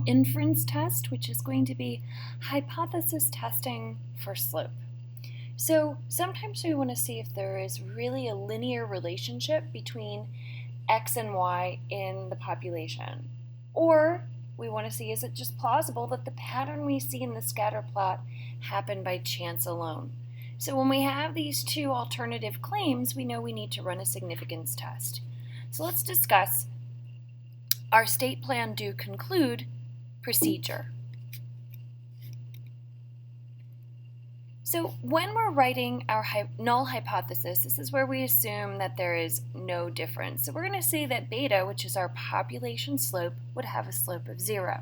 inference test, which is going to be hypothesis testing for slope. So sometimes we want to see if there is really a linear relationship between X and Y in the population. Or we want to see, is it just plausible that the pattern we see in the scatter plot happened by chance alone? So when we have these two alternative claims, we know we need to run a significance test. So let's discuss our state plan do conclude procedure. So when we're writing our null hypothesis, this is where we assume that there is no difference. So we're going to say that beta, which is our population slope, would have a slope of 0.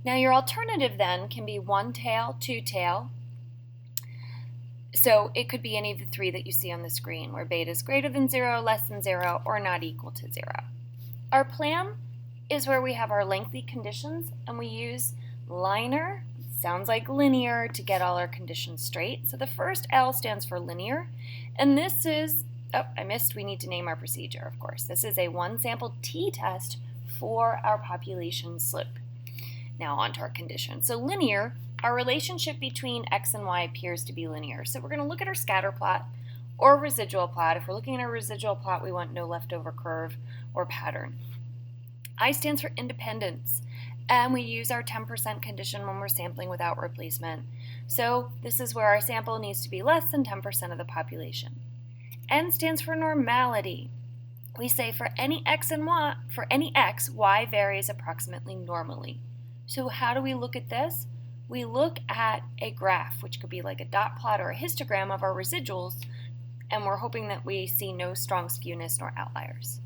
Now your alternative then can be one tail, two tail. So it could be any of the three that you see on the screen, where beta is greater than 0, less than 0, or not equal to 0. Our plan is where we have our lengthy conditions, and we use liner, sounds like linear, to get all our conditions straight. So the first L stands for linear, and this is, we need to name our procedure, of course. This is a one sample t-test for our population slope. Now on to our condition. So linear, our relationship between X and Y appears to be linear. So we're going to look at our scatter plot or residual plot. If we're looking at our residual plot, we want no leftover curve or pattern. I stands for independence, and we use our 10% condition when we're sampling without replacement. So this is where our sample needs to be less than 10% of the population. N stands for normality. We say for any X, Y varies approximately normally. So how do we look at this? We look at a graph, which could be like a dot plot or a histogram of our residuals, and we're hoping that we see no strong skewness nor outliers.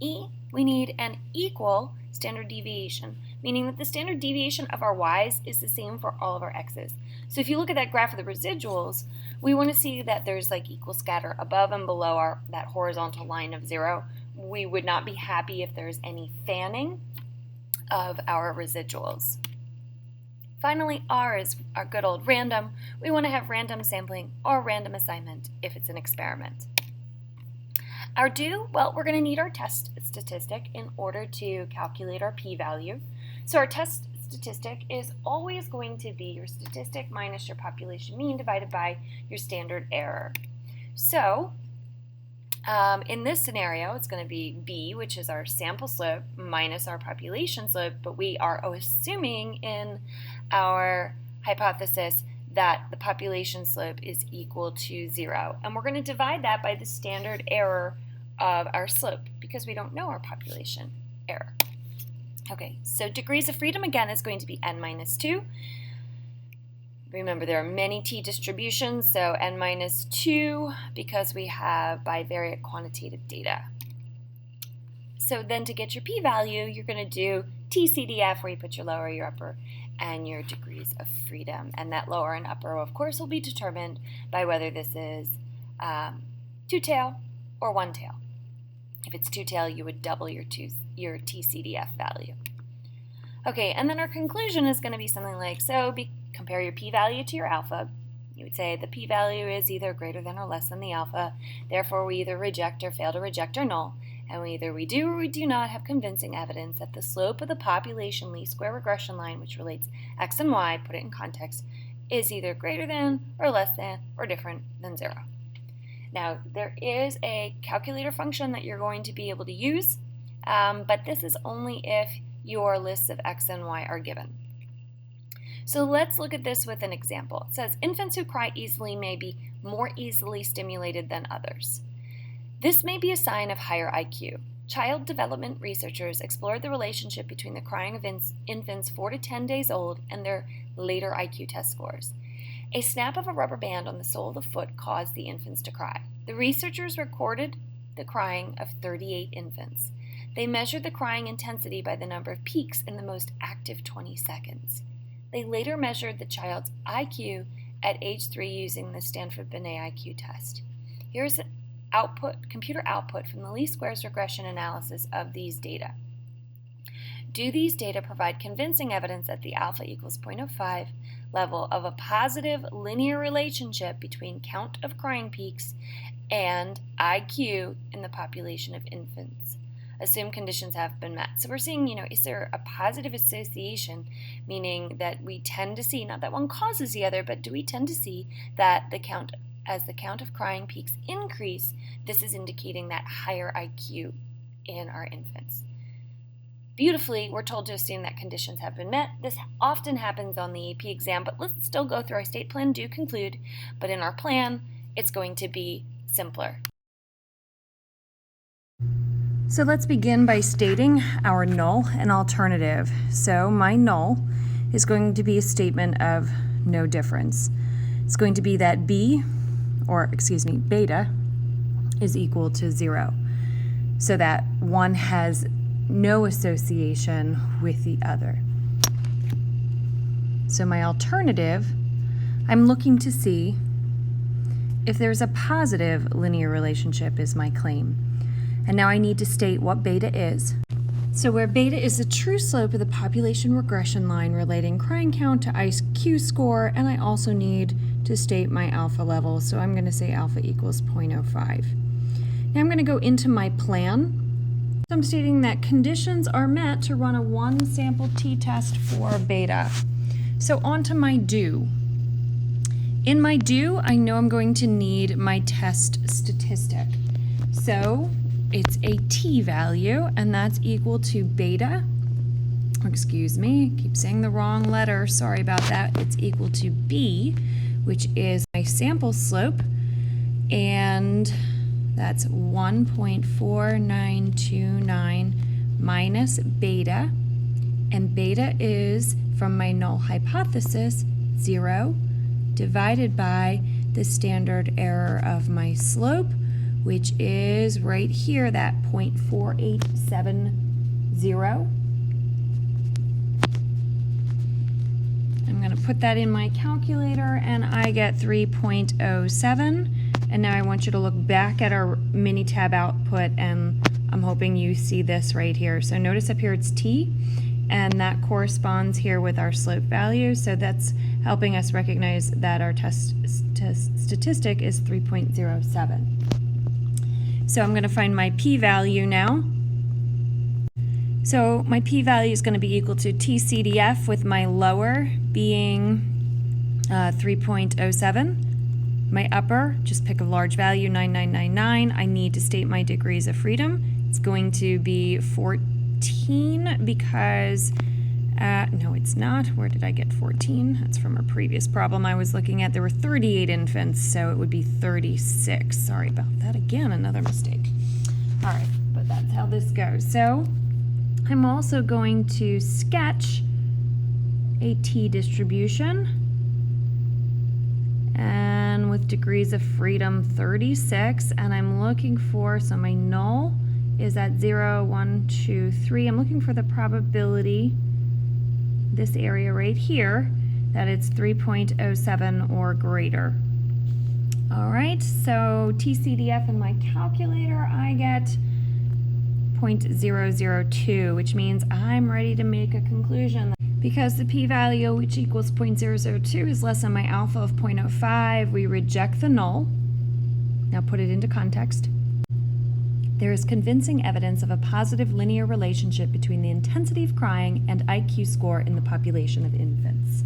E, we need an equal standard deviation, meaning that the standard deviation of our Y's is the same for all of our X's. So if you look at that graph of the residuals, we want to see that there's like equal scatter above and below that horizontal line of 0. We would not be happy if there's any fanning of our residuals. Finally, R is our good old random. We want to have random sampling or random assignment if it's an experiment. Our do, well, we're going to need our test statistic in order to calculate our p-value. So our test statistic is always going to be your statistic minus your population mean divided by your standard error. So in this scenario, it's going to be B, which is our sample slope, minus our population slope, but we are assuming in our hypothesis that the population slope is equal to 0. And we're going to divide that by the standard error of our slope, because we don't know our population error. Okay, so degrees of freedom, again, is going to be n minus 2. Remember, there are many t distributions, so n minus 2 because we have bivariate quantitative data. So then to get your p-value, you're going to do TCDF, where you put your lower, your upper, and your degrees of freedom. And that lower and upper, of course, will be determined by whether this is two-tail or one-tail. If it's two-tail, you would double your TCDF value. Okay, and then our conclusion is going to be something like, compare your p-value to your alpha. You would say the p-value is either greater than or less than the alpha. Therefore, we either reject or fail to reject our null. And either we do or we do not have convincing evidence that the slope of the population least square regression line, which relates X and Y, put it in context, is either greater than or less than or different than 0. Now, there is a calculator function that you're going to be able to use, but this is only if your lists of X and Y are given. So let's look at this with an example. It says, infants who cry easily may be more easily stimulated than others. This may be a sign of higher IQ. Child development researchers explored the relationship between the crying of infants 4 to 10 days old and their later IQ test scores. A snap of a rubber band on the sole of the foot caused the infants to cry. The researchers recorded the crying of 38 infants. They measured the crying intensity by the number of peaks in the most active 20 seconds. They later measured the child's IQ at age 3 using the Stanford Binet IQ test. Here's an computer output from the least squares regression analysis of these data. Do these data provide convincing evidence at the alpha equals 0.05 level of a positive linear relationship between count of crying peaks and IQ in the population of infants? assume conditions have been met. So we're seeing, is there a positive association, meaning that we tend to see, not that one causes the other, but do we tend to see that as the count of crying peaks increase, this is indicating that higher IQ in our infants. Beautifully, we're told to assume that conditions have been met. This often happens on the AP exam, but let's still go through our state plan, do conclude, but in our plan, it's going to be simpler. So let's begin by stating our null and alternative. So my null is going to be a statement of no difference. It's going to be that beta is equal to 0. So that one has no association with the other. So my alternative, I'm looking to see if there's a positive linear relationship is my claim. And now I need to state what beta is. So where beta is the true slope of the population regression line relating crying count to IQ score, and I also need to state my alpha level. So I'm going to say alpha equals 0.05. Now I'm going to go into my plan. So I'm stating that conditions are met to run a one sample t-test for beta. So on to my do. In my do, I know I'm going to need my test statistic. So it's a t-value, and that's equal to beta. Excuse me, I keep saying the wrong letter. Sorry about that. It's equal to b, which is my sample slope, and that's 1.4929 minus beta, and beta is, from my null hypothesis, 0, divided by the standard error of my slope, which is right here, that 0.4870. I'm going to put that in my calculator, and I get 3.07. And now I want you to look back at our mini tab output, and I'm hoping you see this right here. So notice up here it's t, and that corresponds here with our slope value. So that's helping us recognize that our test statistic is 3.07. So I'm going to find my p-value now. So my p-value is going to be equal to TCDF, with my lower being 3.07. My upper, just pick a large value, 9999. I need to state my degrees of freedom. It's going to be 14 because, no it's not. Where did I get 14? That's from a previous problem I was looking at. There were 38 infants, so it would be 36. Sorry about that. Again, another mistake. All right, but that's how this goes. So I'm also going to sketch a t-distribution, and with degrees of freedom 36, and I'm looking for, so my null is at 0, 1, 2, 3. I'm looking for the probability, this area right here, that it's 3.07 or greater. All right, so TCDF in my calculator, I get 0.002, which means I'm ready to make a conclusion. Because the p-value, which equals 0.002, is less than my alpha of 0.05, we reject the null. Now put it into context. There is convincing evidence of a positive linear relationship between the intensity of crying and IQ score in the population of infants.